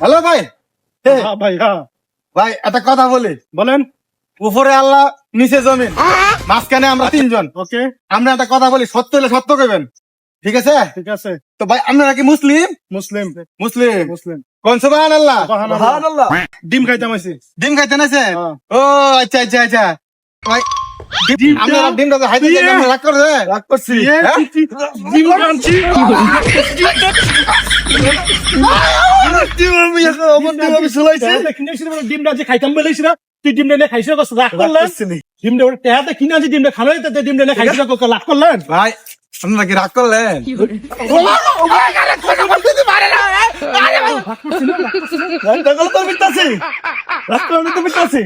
Hello ভাই, ভাই হ্যাঁ ভাই একটা কথা বলি। বলেন। উপরে আল্লাহ, নিচে জমিন, মাঝখানে আমরা তিনজন। ওকে, আমরা একটা কথা বলি, সত্য হলে সত্য কইবেন, ঠিক আছে? ঠিক আছে। তো ভাই আপনারা কি মুসলিম? মুসলিম মুসলিম মুসলিম। কোন সুবহানাল্লাহ। সুবহানাল্লাহ। ডিম খাইতাম আইছি। ডিম খাইতেন আছে? হ্যাঁ। ও আচ্ছা আচ্ছা আচ্ছা। ভাই ডিমটা- আপনারা ডিমটা তো হাইতে দিয়ে- আমরা রাগ করছে? রাগ করছি। হ্যাঁ? ডিম খাচ্ছি। ডিমটা যে খাইতাম বলেছি না, তুই ডিমটা নিয়ে খাইছিস রাগ করলেন। ডিমটা ওটা টেহাতে কিনে আনছি, ডিমটা খানো ডিমটা নিয়ে খাইছিস লাভ করলেন। ভাই আপনারা কি রাগ করলেন? রাগ করলেন তো মিটতাছি।